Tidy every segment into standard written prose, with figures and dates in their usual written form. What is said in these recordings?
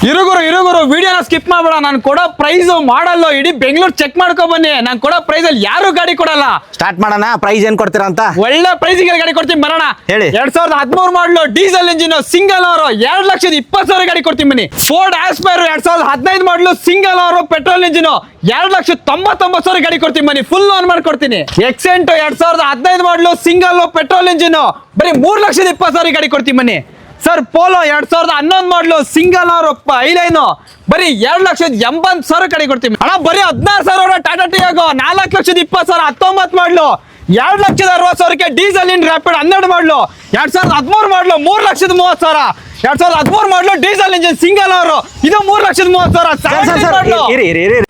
ಇರುಗುರು ವಿಡಿಯೋನ ಸ್ಕಿಪ್ ಮಾಡಬೇಡ. ನಾನು ಕೊಡೋ ಪ್ರೈಸ್ ಮಾಡಲ್ಲ, ಇಡೀ ಬೆಂಗಳೂರು ಚೆಕ್ ಮಾಡ್ಕೊ ಬನ್ನಿ. ನಾನು ಕೊಡೋ ಪ್ರೈಸ್ ಅಲ್ಲಿ ಯಾರು ಗಾಡಿ ಕೊಡಲ್ಲ. ಸ್ಟಾರ್ಟ್ ಮಾಡೋಣ. ಪ್ರೈಸ್ ಏನ್ ಕೊಡ್ತೀರಾ ಅಂತ? ಒಳ್ಳೆ ಪ್ರೈಸಿಗೆ ಗಾಡಿ ಕೊಡ್ತೀನಿ ಬರೋಣ. ಹೇಳಿ. 2013 model diesel engine single over 2,20,000 ಗಾಡಿ ಕೊಡ್ತೀನಿ ಬನ್ನಿ. ಫೋರ್ಡ್ ಆಸ್ಪೈರ್ 2015 ಮಾಡಲು ಸಿಂಗಲ್ ಓವರ್ ಪೆಟ್ರೋಲ್ ಇಂಜಿನ್ 2,99,000 ಗಾಡಿ ಕೊಡ್ತೀನಿ ಬನ್ನಿ. ಫುಲ್ ಲೋನ್ ಮಾಡ್ಕೊಡ್ತೀನಿ. ಎಕ್ಸೆಂಟ್ 2015 ಮಾಡಲು ಸಿಂಗಲ್ ಪೆಟ್ರೋಲ್ ಇಂಜಿನ್ ಬರೀ 3,20,000 ಗಾಡಿ ಕೊಡ್ತೀನಿ ಬನ್ನಿ. Sir polo 2011 model single over ಐಲೈನು ಬರೀ 2,80,000 ಗಾಡಿ ಕೊಡ್ತೀನಿ ಅಣ್ಣ. ಬರೀ 16,000 ಟಾಟಾ ಟಿಯಾಗೋ 4,20,000 19 ಮಾಡಲು 2,60,000 ಡೀಸೆಲ್ ಇನ್ ರ್ಯಾಪಿಡ್ 12 ಮಾಡಲು 2013 ಮಾಡಲು 3,30,000 2013 model diesel engine single over ಇದು 3,30,000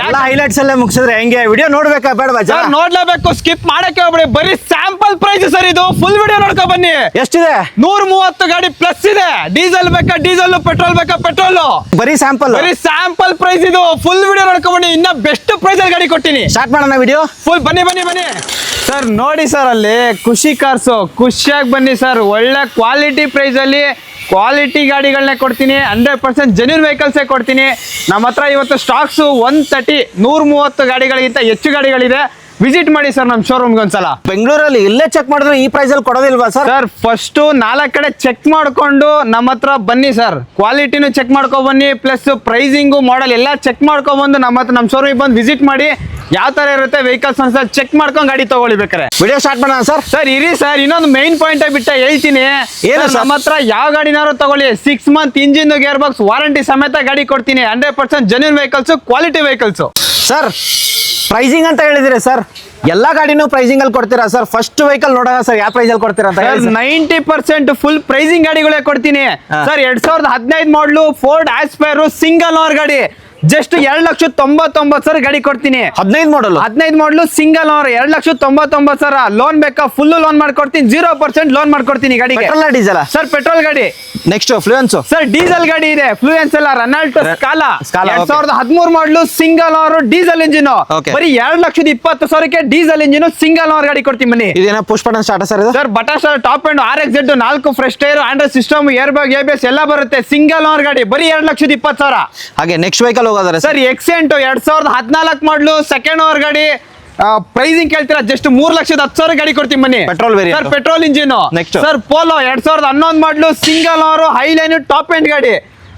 ಎಲ್ಲ ಹೈಲೈಟ್ಸ್ ಎಲ್ಲ ಮುಗಿಸಿದ್ರೆ ಹೆಂಗೆ? ವಿಡಿಯೋ ನೋಡ್ಬೇಕಾ ಬೇಡವಾ? ನೋಡ್ಲೇಬೇಕು, ಸ್ಕಿಪ್ ಮಾಡಕ್ಕೆ ಹೋಗ್ಬೇಡಿ. ಬರೀ ಸ್ಯಾಂಪಲ್ ಪ್ರೈಸ್ ಸರ್ ಇದು. ಫುಲ್ ವಿಡಿಯೋ ನೋಡ್ಕೊ ಬನ್ನಿ. ಎಷ್ಟಿದೆ? 130 ಗಾಡಿ ಪ್ಲಸ್ ಇದೆ. ಡೀಸೆಲ್ ಬೇಕಾ ಡೀಸೆಲ್, ಪೆಟ್ರೋಲ್ ಬೇಕಾ ಪೆಟ್ರೋಲ್. ಬರೀ ಸ್ಯಾಂಪಲ್ ಪ್ರೈಸ್ ಇದು. ಫುಲ್ ವಿಡಿಯೋ ನೋಡ್ಕೊ ಬನ್ನಿ. ಇನ್ನ ಬೆಸ್ಟ್ ಪ್ರೈಸ್ ಅಲ್ಲಿ ಗಾಡಿ ಕೊಡ್ತೀನಿ. ಸ್ಟಾರ್ಟ್ ಮಾಡೋಣ ವಿಡಿಯೋ. ಫುಲ್ ಬನ್ನಿ ಸರ್. ನೋಡಿ ಸರ್, ಅಲ್ಲಿ ಖುಷಿ ಕಾರ್ಸು ಖುಷಿಯಾಗಿ ಬನ್ನಿ ಸರ್. ಒಳ್ಳೆ ಕ್ವಾಲಿಟಿ ಪ್ರೈಸ್ ಅಲ್ಲಿ ಕ್ವಾಲಿಟಿ ಗಾಡಿಗಳನ್ನೇ ಕೊಡ್ತೀನಿ. 100% ಜೆನ್ಯೂನ್ ವೆಹಿಕಲ್ಸೇ ಕೊಡ್ತೀನಿ. ನಮ್ಮ ಹತ್ರ ಇವತ್ತು ಸ್ಟಾಕ್ಸು 130 ಗಾಡಿಗಳಿಗಿಂತ ಹೆಚ್ಚು ಗಾಡಿಗಳಿದೆ. ವಿಸಿಟ್ ಮಾಡಿ ಸರ್ ನಮ್ಮ ಶೋರೂಮ್ಗೆ ಒಂದ್ಸಲ. ಬೆಂಗಳೂರಲ್ಲಿ ಇಲ್ಲೇ ಚೆಕ್ ಮಾಡಿದ್ರೆ ಈ ಪ್ರೈಸ್ ಅಲ್ಲಿ ಕೊಡೋದಿಲ್ವಾ ಸರ್? ಸರ್ ಫಸ್ಟ್ 4 ಕಡೆ ಚೆಕ್ ಮಾಡ್ಕೊಂಡು ನಮ್ಮ ಹತ್ರ ಬನ್ನಿ ಸರ್. ಕ್ವಾಲಿಟಿನೂ ಚೆಕ್ ಮಾಡ್ಕೊ ಬನ್ನಿ, ಪ್ಲಸ್ ಪ್ರೈಸಿಂಗು ಮಾಡೆಲ್ ಎಲ್ಲ ಚೆಕ್ ಮಾಡ್ಕೊ ಬಂದು ನಮ್ಮ ಶೋರೂಮಿಗೆ ಬಂದು ವಿಸಿಟ್ ಮಾಡಿ. ಯಾವ ತರ ಇರುತ್ತೆ ವೆಹಿಕಲ್ಸ್ ಅಂತ ಚೆಕ್ ಮಾಡ್ಕೊಂಡು ಗಾಡಿ ತಗೊಳ್ಳಿ ಬೇಕಾರೆ. ವಿಡಿಯೋ ಸ್ಟಾರ್ಟ್ ಮಾಡೋಣ ಸರ್. ಸರ್ ಇರಿ ಸರ್, ಇನ್ನೊಂದು ಮೈನ್ ಪಾಯಿಂಟ್ ಬಿಟ್ಟ ಹೇಳ್ತೀನಿ. ಏನು ನಮ್ಮ ಹತ್ರ ಯಾವ ಗಾಡಿನಾರು ತಗೊಳ್ಳಿ 6 month engine gear box warranty ಸಮೇತ ಗಾಡಿ ಕೊಡ್ತೀನಿ. 100% genuine vehicles, quality vehicles. Sir pricing ಅಂತ ಹೇಳಿದ್ರೆ ಸರ್ ಎಲ್ಲಾ ಗಾಡಿನೂ ಪ್ರೈಸಿಂಗ್ ಅಲ್ಲಿ ಕೊಡ್ತೀರಾ ಸರ್? ಫಸ್ಟ್ ವೆಹಿಕಲ್ ನೋಡೋಣ ಸರ್, ಯಾವ ಪ್ರೈಸ್ ಅಲ್ಲಿ ಕೊಡ್ತೀರಾ ಅಂತ. 90% ಫುಲ್ ಪ್ರೈಸಿಂಗ್ ಗಾಡಿಗಳೇ ಕೊಡ್ತೀನಿ ಸರ್. 2015 ಮಾಡಲು ಫೋರ್ಡ್ ಆಸ್ಪೈರ್ ಸಿಂಗಲ್ ಓವರ್ ಗಾಡಿ ಜಸ್ಟ್ 2,99,000 ಗಾಡಿ ಕೊಡ್ತೀನಿ. 15 ಮಾಡಲು ಸಿಂಗಲ್ ಓವರ್ 2,99,000. ಲೋನ್ ಬೇಕಾ? ಫುಲ್ ಲೋನ್ ಮಾಡ್ಕೊಡ್ತೀನಿ. 0% ಲೋನ್ ಮಾಡ್ಕೊಡ್ತೀನಿ ಗಾಡಿಗೆ. ಡೀಸೆಲ್ ಸರ್ ಪೆಟ್ರೋಲ್ ಗಾಡಿ. ನೆಕ್ಸ್ಟ್ ಫ್ಲೂಯೆನ್ಸ್ ಸರ್ ಡೀಸೆಲ್ ಗಾಡಿ ಇದೆ. ಫ್ಲೂಯೆನ್ಸ್ ಎಲ್ಲ ರೆನಾಲ್ಟೋ ಸ್ಕಾಲಾ 2013 ಮಾಡಲು ಸಿಂಗಲ್ ಓವರ್ ಡೀಸೆಲ್ ಇಂಜಿನ್ ಬರೀ 2,20,000 ಡೀಸೆಲ್ ಇಂಜಿನ್ ಸಿಂಗಲ್ ಓವರ್ ಗಾಡಿ ಕೊಡ್ತೀನಿ ಬನ್ನಿ. ಇದೇನೋ ಪುಷ್ ಬಟನ್ ಸ್ಟಾರ್ಟ್ ಸರ್ ಇದು? Sir button start, top and RXZ 4 fresh tyre, Android system, air bag, ABS ಎಲ್ಲ ಬರುತ್ತೆ. ಸಿಂಗಲ್ ಓವರ್ ಗಾಡಿ ಬರೀ 2,20,000. ಹಾಗೆ ನೆಕ್ಸ್ಟ್ ವೆಹಿಕಲ್ ಹೋಗೋದಾರೆ ಸರ್ ಎಕ್ಸೆಂಟ್ 2014 ಮಾಡಲು ಸೆಕೆಂಡ್ ಓವರ್ ಗಾಡಿ. ಪ್ರೈಸಿಂಗ್ ಕೇಳ್ತೀರಾ? ಜಸ್ಟ್ 3,10,000 ಗಾಡಿ ಕೊಡ್ತೀನಿ ಬನ್ನಿ. Petrol sir petrol engine. Next sir polo 2011 model single over Highline top end ಗಾಡಿ.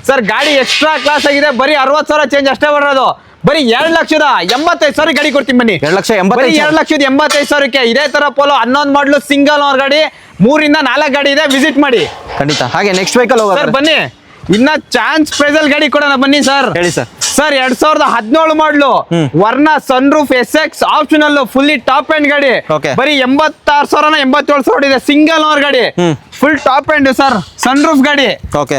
ಸರ್ ಗಾಡಿ ಎಕ್ಸ್ಟ್ರಾ ಕ್ಲಾಸ್ ಆಗಿದೆ. ಬರೀ 60,000 ಚೇಂಜ್ ಅಷ್ಟೇ ಬರೋದು. ಬರೀ 2,85,000 ಗಾಡಿ ಕೊಡ್ತೀನಿ ಬನ್ನಿ. 2,85,000 ಇದೇ ತರ ಪೋಲೋ 11 ಮಾಡಲು ಸಿಂಗಲ್ ಓವರ್ ಗಾಡಿ 3 ಇಂದ 4 ಗಾಡಿ ಇದೆ. ವಿಸಿಟ್ ಮಾಡಿ ಖಂಡಿತ. ಹಾಗೆ ನೆಕ್ಸ್ಟ್ ವೆಹಿಕಲ್ ಹೋಗೋಣ ಸರ್ ಬನ್ನಿ. ಇನ್ನ ಚಾನ್ಸ್ ಪ್ರೈಸ್ ಅಲ್ಲಿ ಗಾಡಿ ಕೊಡೋಣ ಬನ್ನಿ ಸರ್. ಹೇಳಿ ಸರ್. ಸರ್ 2017 ಮಾಡಲು ವರ್ಣ sunroof SX optional fully top end ಗಾಡಿ ಬರೀ 86,000 87,000 ಇದೆ. ಸಿಂಗಲ್ ಓವರ್ ಗಾಡಿ full top end sir, sunroof ಗಾಡಿ.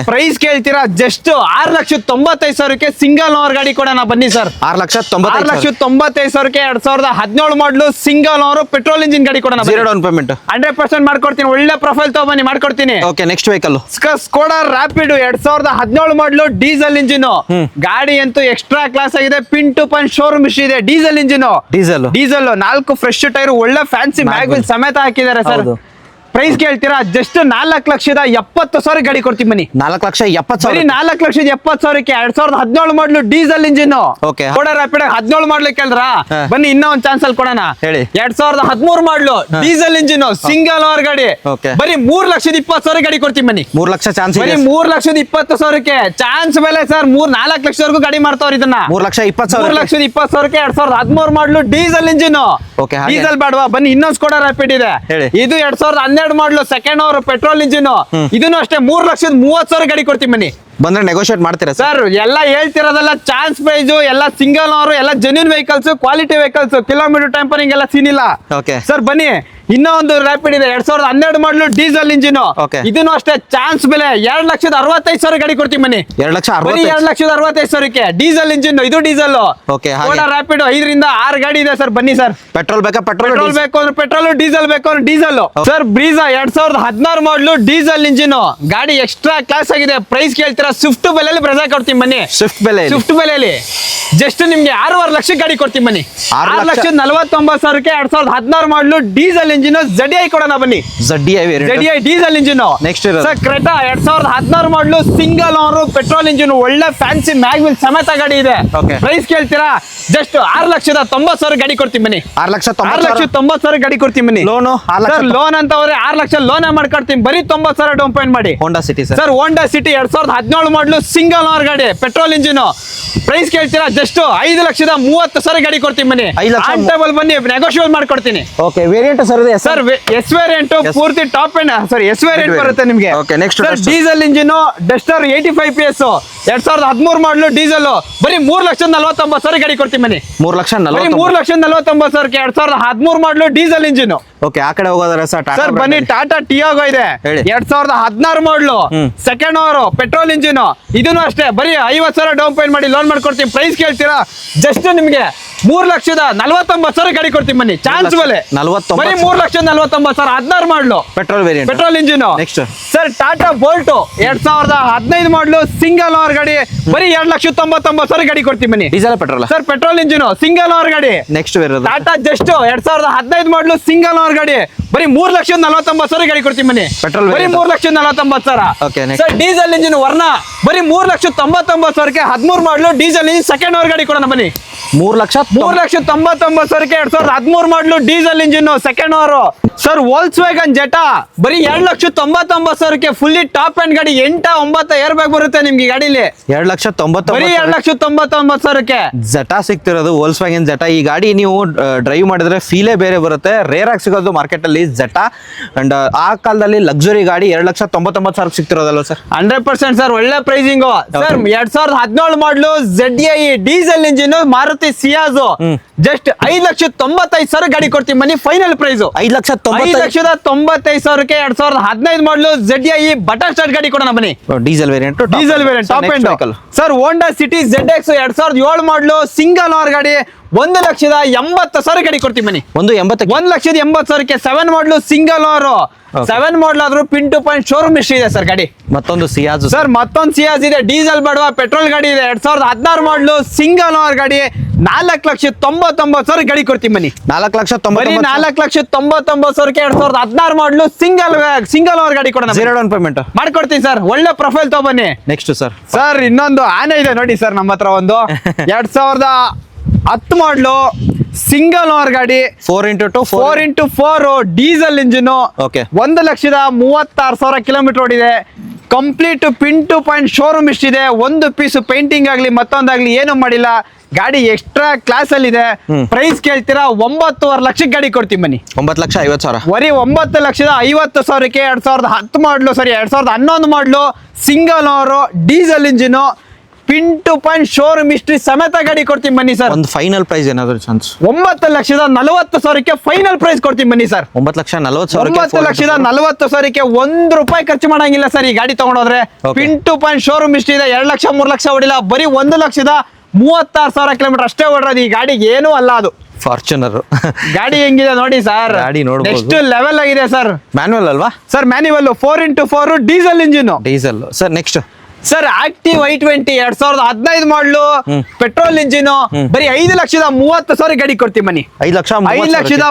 ಪ್ರೈಸ್ ಕೇಳ್ತೀರಾ? ಜಸ್ಟ್ 6,95,000 ಸಿಂಗಲ್ ಓವರ್ ಗಾಡಿ ಕೊಡೋಣ ಬನ್ನಿ ಸರ್. 6,95,000 2017 ಮಾಡಲು ಸಿಂಗಲ್ ಓವರ್ ಪೆಟ್ರೋಲ್ ಇಂಜಿನ್ ಗಾಡಿ ಕೊಡೋಣ. 0 ಡೌನ್ ಪೇಮೆಂಟ್ 100% ಮಾಡ್ಕೊಡ್ತೀನಿ. ಒಳ್ಳೆ ಪ್ರೊಫೈಲ್ ತಗೊಂಬನ್ನಿ, ಮಾಡ್ಕೊಡ್ತೀನಿ. ನೆಕ್ಸ್ಟ್ ವೆಹಿಕಲ್ ಸ್ಕೋಡಾ ರ್ಯಾಪಿಡ್ 2017 ಮಾಡಲು ಡೀಸೆಲ್ ಇಂಜಿನ್ ಗಾಡಿ ಅಂತೂ ಎಕ್ಸ್ಟ್ರಾ ಕ್ಲಾಸ್ ಆಗಿದೆ. ಪಿನ್ ಟು ಪನ್ ಶೋರೂಮ್ ಇಷ್ಟ ಇದೆ. Diesel engine, diesel 4 fresh tyre, ಒಳ್ಳೆ ಫ್ಯಾನ್ಸಿ ಮ್ಯಾಗ್ವಿಲ್ ಸಮೇತ ಹಾಕಿದ್ದಾರೆ ಸರ್. ಪ್ರೈಸ್ ಕೇಳ್ತೀರಾ? ಜಸ್ಟ್ 4,70,000 ಗಾಡಿ ಕೊಡ್ತೀನಿ ಬನ್ನಿ. 4,70,000 4,70,000 2017 ಮಾಡಲು ಡೀಸೆಲ್ ಇಂಜಿನ್ ಸ್ಕೋಡಾ ರ್ಯಾಪಿಡ್ 17 ಮಾಡಲು ಕೇಳಿದ್ರ ಬನ್ನಿ. ಇನ್ನೂ ಒಂದು ಚಾನ್ಸ್ ಅಲ್ಲಿ ಕೊಡೋಣ. 2013 model diesel engine single owner ಗಾಡಿ ಬರೀ 3,20,000 ಗಾಡಿ ಕೊಡ್ತೀನಿ ಬನ್ನಿ. 3 ಲಕ್ಷ ಚಾನ್ಸ್. ಬರೀ 3,20,000 ಚಾನ್ಸ್ ಬೆಲೆ ಸರ್. 4 ಲಕ್ಷವರೆಗೂ ಗಾಡಿ ಮಾಡ್ತಾವ್ರ ಇದನ್ನ. 3,20,000 2013 ಮಾಡಲು ಡೀಸೆಲ್ ಇಂಜಿನ್. ಡೀಸೆಲ್ ಬೇಡವಾ? ಬನ್ನಿ ಇನ್ನೊಂದು ಸ್ಕೋಡಾ ರ್ಯಾಪಿಡ್ ಇದೆ. ಇದು 2012 ಮಾಡಲು ಸೆಕೆಂಡ್ ಓವರ್ ಪೆಟ್ರೋಲ್ ಇಂಜಿನ್. ಇದನ್ನು ಅಷ್ಟೇ 3,30,000 ಗಾಡಿ ಕೊಡ್ತೀನಿ ಬನ್ನಿ. ಬಂದ್ರೆ ನೆಗೋಷಿಯೇಟ್ ಮಾಡ್ತೀರಾ ಸರ್? ಎಲ್ಲ ಹೇಳ್ತಿರೋದೆಲ್ಲ ಚಾನ್ಸ್ ಪ್ರೈಸ್, ಎಲ್ಲ ಸಿಂಗಲ್ ಓವರ್, ಎಲ್ಲ genuine vehicles, quality vehicles, kilometre tempering ಎಲ್ಲ ಸೀನ್ ಇಲ್ಲ ಸರ್. ಬನ್ನಿ ಇನ್ನೂ ಒಂದು ರ್ಯಾಪಿಡ್ ಇದೆ 2012 ಮಾಡಲು ಡೀಸೆಲ್ ಇಂಜಿನ್. ಇದನ್ನು ಅಷ್ಟೇ ಚಾನ್ಸ್ ಬೆಲೆ 2,65,000 ಗಾಡಿ ಕೊಡ್ತೀನಿ ಬನ್ನಿ. 2,65,000 ಡೀಸೆಲ್ ಇಂಜಿನ್. ಇದು ಡೀಸೆಲ್ ರ್ಯಾಪಿಡ್ 5 ರಿಂದ 6 ಗಾಡಿ ಇದೆ ಸರ್. ಬನ್ನಿ ಸರ್. ಪೆಟ್ರೋಲ್ ಬೇಕಾ? ಪೆಟ್ರೋಲ್ ಬೇಕು ಅಂದ್ರೆ ಪೆಟ್ರೋಲ್, ಡೀಸೆಲ್ ಬೇಕು ಅಂದ್ರೆ ಡೀಸೆಲ್. ಸರ್ ಬ್ರೀಜಾ 2016 ಮಾಡಲು ಡೀಸೆಲ್ ಇಂಜಿನ್ ಗಾಡಿ ಎಕ್ಸ್ಟ್ರಾ ಕ್ಲಾಸ್ ಆಗಿದೆ. ಪ್ರೈಸ್ ಕೇಳ್ತೀರಾ? ಸ್ವಿಫ್ಟ್ ಬೆಲೆಯಲ್ಲಿ ಬ್ರೆಜಾ ಕೊಡ್ತೀನಿ ಬನ್ನಿ. ಸ್ವಿಫ್ಟ್ ಬೆಲೆಯಲ್ಲಿ ಜಸ್ಟ್ ನಿಮ್ಗೆ 6,5 ಲಕ್ಷ ಗಾಡಿ ಕೊಡ್ತೀನಿ ಬನ್ನಿ. 6,49,000 2016 ಮಾಡಲು ಡೀಸೆಲ್ ಇಂಜಿನ್ ZDI ಕೊಡೋಣ ಬನ್ನಿ. ZDI variant. ZDI diesel engine. Next ಇರೋದು sir Creta 2016 model single owner petrol engine, ಒಳ್ಳೆ ಫ್ಯಾನ್ಸಿ ಮ್ಯಾಗ್ವಿಲ್ ಸಮೇತ ಗಾಡಿ ಇದೆ. Okay. ಪ್ರೈಸ್ ಕೇಳ್ತೀರಾ? ಜಸ್ಟ್ 6,90,000 ಗಾಡಿ ಕೊಡ್ತೀನಿ ಬನ್ನಿ. 6,90,000 ಗಾಡಿ ಕೊಡ್ತೀನಿ ಬನ್ನಿ. ಲೋನು ಸರ್ ಲೋನ್ ಅಂತ ಅವ್ರೆ 6 ಲಕ್ಷ ಲೋನ್ ಮಾಡ್ಕೊಡ್ತೀನಿ, ಬರೀ 90,000 ಡೌನ್ ಪೇಮೆಂಟ್ ಮಾಡಿ. Honda City sir. Sir Honda City 2017 ಮಾಡಲು ಸಿಂಗಲ್ ಓನರ್ ಗಾಡಿ ಪೆಟ್ರೋಲ್ ಇಂಜಿನ್. ಪ್ರೈಸ್ ಕೇಳ್ತೀರಾ? ಜಸ್ಟ್ 5,30,000 ಗಾಡಿ ಕೊಡ್ತೀನಿ ಬನ್ನಿ. 5 ಲಕ್ಷ ಆನ್ ಟೇಬಲ್ ಬನ್ನಿ, ನೆಗೋಷಿಯೇಟ್ ಮಾಡ್ಕೊಡ್ತೀನಿ. ಓಕೆ ವೇರಿಯಂಟ್ ಸರ್ ಇದೆ ಸರ್ ಎಸ್ ವೇರಿಯಂಟ್ ಪೂರ್ತಿ ಟಾಪ್ ಎಂಡ್, ಸಾರಿ ಎಸ್ ವೇರಿಯಂಟ್ ಬರುತ್ತೆ ನಿಮಗೆ. Okay, next sir Duster. Diesel engine Duster 85 PS 2013 model diesel, ಬರೀ 3,49,000 ಗಾಡಿ ಕೊಡ್ತೀನಿ ಬನ್ನಿ. 3,40,000. ಬರೀ 3,49,000 2013 ಮಾಡಲು ಡೀಸೆಲ್ ಇಂಜಿನ್. ಓಕೆ ಆ ಕಡೆ ಹೋಗೋದಾರೆ ಸರ್. ಸರ್ ಬನ್ನಿ, ಟಾಟಾ ಟಿಯಾಗೋ ಇದೆ ಹೇಳಿ. 2016 ಮಾಡಲು ಸೆಕೆಂಡ್ ಓವರ್ ಪೆಟ್ರೋಲ್ ಇಂಜಿನ್. ಇದನ್ನು ಅಷ್ಟೇ ಬರೀ 50,000 ಡೌನ್ ಪೇಮೆಂಟ್ ಮಾಡಿ ಲೋನ್ ಮಾಡ್ಕೊಡ್ತೀನಿ. ಪ್ರೈಸ್ ಕೇಳ್ತೀರಾ? ಜಸ್ಟ್ ನಿಮಗೆ 3,49,000 ಗಾಡಿ ಕೊಡ್ತೀನಿ ಬನ್ನಿ. ಚಾನ್ಸ್ ಮೇಲೆ 49,000. ಬರೀ 3,49,000 16 ಮಾಡಲು petrol variant. Petrol engine. Next sir Tata bolt 2015 ಮಾಡಲು ಸಿಂಗಲ್ ಓವರ್ ಗಾಡಿ, ಬರೀ 2,99,000 ಗಾಡಿ ಕೊಡ್ತೀನಿ ಬನ್ನಿ. Diesel petrol sir petrol engine single owner ಗಾಡಿ. ನೆಕ್ಸ್ಟ್ ಇರೋದು ಟಾಟಾ ಜಸ್ಟ್ 2015 ಮಾಡಲು ಸಿಂಗಲ್ ಓವರ್ ಗಾಡಿ, ಬರೀ 3,49,000 ಗಾಡಿ ಕೊಡ್ತೀನಿ ಬನ್ನಿ. Petrol ಬರೀ variant. 3,49,000. Okay, next. Sir diesel engine ವರ್ಣ ಬರೀ 3,99,000 13 ಮಾಡಲು ಡೀಸೆಲ್ ಇಂಜಿನ್ ಸೆಕೆಂಡ್ ಓವರ್ ಗಾಡಿ ಕೊಡೋಣ ಬನ್ನಿ. 3,99,000 2013 model diesel engine second owner. Sir Volkswagen Jetta ಬರೀ 2,99,000 ಫುಲ್ಲಿ ಟಾಪ್ ಅಂಡ್ ಗಾಡಿ, 8-9 ಏರ್ ಬ್ಯಾಗ್ ಬರುತ್ತೆ ನಿಮ್ಗೆ ಈ ಗಾಡಿಲಿ. 2,99,000 ಬರೀ 2,99,000. ಜೆಟಾ ಸಿಗ್ತಿರೋದು ವೋಲ್ಸ್ ವ್ಯಾಗನ್ ಜೆಟಾ. ಈ ಗಾಡಿ ನೀವು ಡ್ರೈವ್ ಮಾಡಿದ್ರೆ ಫೀಲೇ ಬೇರೆ ಬರುತ್ತೆ. ರೇರ್ ಆಗಿ ಸಿಗೋದು ಮಾರ್ಕೆಟ್ ಅಲ್ಲಿ ಜೆಟಾ. ಅಂಡ್ ಆ ಕಾಲದಲ್ಲಿ ಲಕ್ಸುರಿ ಗಾಡಿ 2,99,000 ಸಿಗ್ತಿರೋದಲ್ವ ಸರ್? 100% ಸರ್, ಒಳ್ಳೆ ಪ್ರೈಸಿಂಗ್. ಸರ್ 2017 ಮಾಡಲು ZDI diesel engine Maruti ಸಿಯಾಜ್ just 5,95,000 ಗಾಡಿ ಕೊಡ್ತೀನಿ ಬನ್ನಿ. ಫೈನಲ್ ಪ್ರೈಸ್ 5,95,000 5,95,000 2015 ಮಾಡಲು ZDI ಬಟನ್ ಸ್ಟಾರ್ಟ್ ಗಾಡಿ ಕೊಡೋಣ ಬನ್ನಿ. Diesel variant. Diesel variant top end. Sir Honda City ZX 2007 ಮಾಡಲು ಸಿಂಗಲ್ ಓವರ್ ಗಾಡಿ, 1,80,000 ಗಾಡಿ ಕೊಡ್ತೀನಿ ಬನ್ನಿ. 1,80,000 7 ಮಾಡಲು ಸಿಂಗಲ್ ಓವರ್. 7 ಮಾಡಲ್ ಆದ್ರೂ pin to point showroom history ಇದೆ ಸರ್ ಗಾಡಿ. ಮತ್ತೊಂದು ಸಿಯಾಜ್ ಸರ್ ಮತ್ತೊಂದು ಸಿಯಾಜ್ ಇದೆ, ಡೀಸೆಲ್ ಬೇಡವಾ ಪೆಟ್ರೋಲ್ ಗಾಡಿ ಇದೆ. 2016 ಮಾಡಲು ಸಿಂಗಲ್ ಓವರ್ ಗಾಡಿ, 4,99,000 ಗಾಡಿ ಕೊಡ್ತೀನಿ ಬನ್ನಿ. 4,90,000 ಬರೀ 4,99,000 2016 ಮಾಡಲು ಸಿಂಗಲ್ ಓವರ್ ಗಾಡಿ ಕೊಡೋಣ. 0 ಡೌನ್ ಪೇಮೆಂಟ್ ಮಾಡ್ಕೊಡ್ತೀನಿ ಸರ್. ಒಳ್ಳೆ ಪ್ರೊಫೈಲ್ ತಗೊಬನ್ನಿ. Next sir. ಸರ್ ಇನ್ನೊಂದು ಆನೆ ಇದೆ ನೋಡಿ ಸರ್ ನಮ್ಮ ಹತ್ರ. ಒಂದು 2010 ಮಾಡಲು ಸಿಂಗಲ್ ಓವರ್ ಗಾಡಿ, 4x4 diesel engine. Okay. 1,36,000 kilometre ಓಡಿದೆ. Complete pin to point showroom ಇಷ್ಟಿದೆ. ಒಂದು ಪೀಸ್ ಪೇಂಟಿಂಗ್ ಆಗ್ಲಿ ಮತ್ತೊಂದಾಗ್ಲಿ ಏನು ಮಾಡಿಲ್ಲ. ಗಾಡಿ ಎಕ್ಸ್ಟ್ರಾ ಕ್ಲಾಸ್ ಅಲ್ಲಿ ಇದೆ. ಪ್ರೈಸ್ ಕೇಳ್ತೀರಾ? 9.5 ಲಕ್ಷಕ್ಕೆ ಗಾಡಿ ಕೊಡ್ತೀನಿ ಬನ್ನಿ. 9,50,000. ಬರೀ 9,50,000 2010 ಮಾಡಲು, sorry 2011 model single owner diesel engine, pin to point showroom history ಸಮೇತ ಗಾಡಿ ಕೊಡ್ತೀನಿ ಬನ್ನಿ ಸರ್. ಒಂದು ಫೈನಲ್ ಪ್ರೈಸ್ ಏನಾದ್ರು ಚಾನ್ಸ್? 9,40,000 ಫೈನಲ್ ಪ್ರೈಸ್ ಕೊಡ್ತೀನಿ ಬನ್ನಿ ಸರ್. 9,40,000 9,40,000 1 ರೂಪಾಯಿ ಖರ್ಚು ಮಾಡಂಗಿಲ್ಲ ಸರ್ ಈ ಗಾಡಿ ತಗೊಂಡೋದ್ರೆ. Okay. Pin to point showroom history ಇದೆ. 2 ಲಕ್ಷ 3 ಲಕ್ಷ ಹೊಡಿಲ್ಲ, ಬರೀ 1,36,000 ಕಿಲೋಮೀಟರ್ ಅಷ್ಟೇ ಓಡಿರೋದು. ಈ ಗಾಡಿಗೆ ಏನೂ ಅಲ್ಲ ಅದು. ಫಾರ್ಚುನರ್ ಗಾಡಿ ಹೆಂಗಿದೆ ನೋಡಿ ಸರ್. ಗಾಡಿ ನೋಡ್ಬೋದು. ನೆಕ್ಸ್ಟ್ ಲೆವೆಲ್ ಆಗಿದೆ ಸರ್. ಮ್ಯಾನ್ಯುವಲ್ ಅಲ್ವಾ sir manual 4x4 diesel engine. Diesel sir. Next sir active i20 2015 ಮಾಡಲು ಪೆಟ್ರೋಲ್ ಇಂಜಿನ್, ಬರೀ 5,30,000 ಗಾಡಿ ಕೊಡ್ತೀನಿ ಬನ್ನಿ. 5,30,000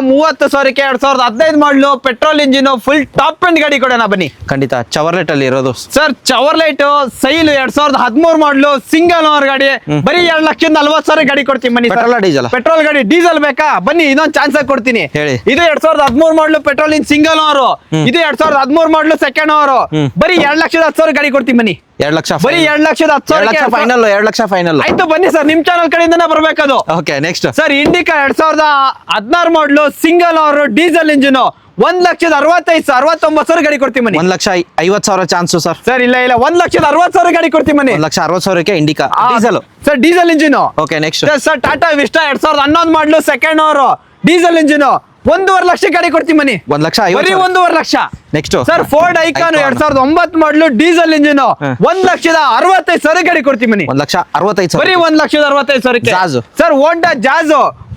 2015 ಮಾಡಲು petrol engine, full top end ಗಾಡಿ ಕೊಡೋಣ ಬನ್ನಿ. ಖಂಡಿತ ಚವರ್ಲೆಟ್ ಅಲ್ಲಿ ಇರೋದು ಸರ್ ಚವರ್ಲೈಟ್ ಸೈಲ್ 2013 ಮಾಡಲು ಸಿಂಗಲ್ ಓವರ್ ಗಾಡಿ, ಬರೀ 2,40,000 ಗಾಡಿ ಕೊಡ್ತೀನಿ ಬನ್ನಿ. Petrol diesel? ಪೆಟ್ರೋಲ್ ಗಾಡಿ. ಡೀಸೆಲ್ ಬೇಕಾ? ಬನ್ನಿ ಇನ್ನೊಂದು ಚಾನ್ಸ್ ಕೊಡ್ತೀನಿ. ಹೇಳಿ. ಇದು 2013 ಮಾಡಲು ಪೆಟ್ರೋಲ್ ಇನ್ ಸಿಂಗಲ್ ಓವರ್. ಇದು 2013 ಮಾಡಲು ಸೆಕೆಂಡ್ ಓವರ್, ಬರೀ 2,10,000 ಗಾಡಿ ಕೊಡ್ತೀನಿ ಬನ್ನಿ. 2 ಲಕ್ಷ ಬರೀ 2,10,000 ಫೈನಲ್. 2 ಲಕ್ಷ ಫೈನಲ್. ಆಯ್ತು ಬನ್ನಿ ಸರ್, ನಿಮ್ ಚಾನಲ್ ಕಡೆಯಿಂದನೇ ಬರ್ಬೇಕದು. Okay next sir Indica 2016 model single owner diesel engine, 1,65,000 ಗಾಡಿ ಕೊಡ್ತೀನಿ ಬನ್ನಿ. 1,50,000 ಚಾನ್ಸ್ ಸರ್. ಸರ್ ಇಲ್ಲ 1,60,000 ಗಾಡಿ ಕೊಡ್ತೀನಿ ಬನ್ನಿ. 1,60,000 Indica diesel. Sir diesel engine. Okay next sir Tata Vista 2011 model second owner diesel engine, 1,50,000 lakh ಗಾಡಿ ಕೊಡ್ತೀನಿ ಬನ್ನಿ. 1,50,000. ಬರೀ 1,50,000 lakh. Next sir Ford icon 2009 ಮಾಡಲು ಡೀಸೆಲ್ ಇಂಜಿನ್, 1,65,000 ಗಾಡಿ ಕೊಡ್ತೀನಿ ಬನ್ನಿ. 1,65,000. ಬರೀ 1,65,000. Jazz. ಸರ್ ಹೋಂಡಾ ಜಾಜ್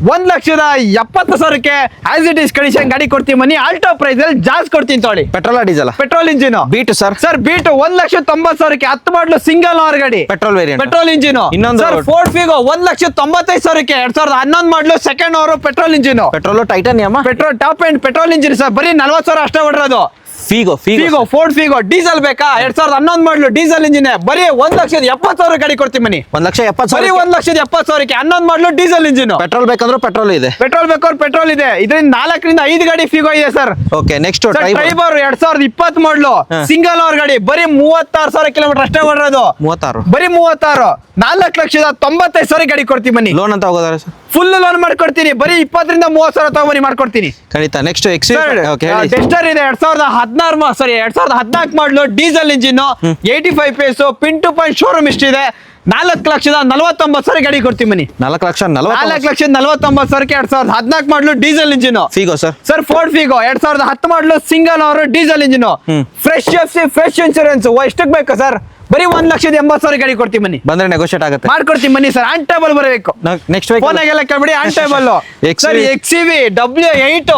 1,70,000ಕ್ಕೆ ಆಸ್ ಇಟ್ ಇಸ್ ಕಂಡೀಷನ್ ಗಾಡಿ ಕೊಡ್ತೀವಿ ಬನ್ನಿ. ಆಲ್ಟೋ ಪ್ರೈಸ್ ಅಲ್ಲಿ ಜಾಸ್ತಿ ಕೊಡ್ತೀನಿ ತೊಗೊಳ್ಳಿ. Petrol diesel petrol engine Beat sir. Sir Beat 1,90,000ಕ್ಕೆ 10 ಮಾಡಲು ಸಿಂಗಲ್ ಓನರ್ ಗಾಡಿ ಪೆಟ್ರೋಲ್ ವೇರಿಯಂಟ್. Petrol engine. ಇನ್ನೊಂದು ಸರ್ ಫೋರ್ಡ್ ಫಿಗೋ 1,95,000ಕ್ಕೆ 2011 model second owner petrol engine. Petrol Titanium. Petrol top end petrol engine sir. ಬರೀ 40,000 ಅಷ್ಟೇ ಹೊಡ್ರೋದು. Figo Figo Ford Figo diesel ಬೇಕಾ 2011 ಮಾಡಲು diesel engine ಬರೀ 1,70,000 ಗಾಡಿ ಕೊಡ್ತೀವಿ ಬನ್ನಿ. 1,70,000 ಬರೀ 1,70,000ಕ್ಕೆ 11 ಮಾಡಲು ಡೀಸೆಲ್ ಇಂಜಿನ್. ಪೆಟ್ರೋಲ್ ಬೇಕಂದ್ರೆ ಪೆಟ್ರೋಲ್ ಇದೆ. ಪೆಟ್ರೋಲ್ ಬೇಕಾದ್ರೆ ಪೆಟ್ರೋಲ್ ಇದೆ. ಇದರಿಂದ 4 ರಿಂದ 5 ಗಾಡಿ ಫಿಗೋ ಇದೆ ಸರ್. ಓಕೆ ನೆಕ್ಸ್ಟ್ ಡ್ರೈವರ್ 2020 ಮಾಡಲು ಸಿಂಗಲ್ ಓವರ್ ಗಾಡಿ ಬರೀ 36,000 ಕಿಲೋಮೀಟರ್ ಅಷ್ಟೇ ಹೊಡ್ರೋದು. 36 ಬರೀ 36 4,95,000 ಗಾಡಿ ಕೊಡ್ತೀವಿ ಬನ್ನಿ. ಲೋನ್ ಅಂತ ಹೋಗೋದಾರೆ ಸರ್. ಫುಲ್ ಲೋನ್ ಮಾಡ್ಕೊಡ್ತೀನಿ. ಬರೀ 20 ರಿಂದ 30,000 ತಗೊಂಬನಿ ಮಾಡ್ಕೊಡ್ತೀನಿ. ಖಂಡಿತ. ನೆಕ್ಸ್ಟ್ ಓಕೆ ಡೆಸ್ಟರ್ ಇದೆ 2014 ಮಾಡಲು ಡೀಸೆಲ್ ಇಂಜಿನ್ 85 ಪೇಸ್ ಪಿನ್ ಟು ಪಾಯಿಂಟ್ ಶೋರೂಮ್ ಇಷ್ಟಿದೆ. 4,49,000 ಗಾಡಿ ಕೊಡ್ತೀವಿ ಬನ್ನಿ. 4,40,000 4,49,000ಕ್ಕೆ 2014 model diesel engine. Figo sir. Sir Ford Figo 2010 model single owner diesel engine. Fresh FC fresh insurance ಎಷ್ಟಕ್ಕೆ ಬೇಕು ಸರ್? ಬರೀ 1,80,000 ಗಾಡಿ ಕೊಡ್ತೀವಿ ಬನ್ನಿ. ಬಂದ್ರೆ ನೆಗೋಷಿಯೇಟ್ ಆಗುತ್ತೆ. ಮಾಡ್ಕೊಡ್ತೀವಿ ಬನ್ನಿ ಸರ್. ಆನ್ ಟೇಬಲ್ ಬರಬೇಕು. ನೆಕ್ಸ್ಟ್ ಫೋನಾಗೆಲ್ಲ ಕೇಳ್ಬಿಡಿ. On table sir XCV W8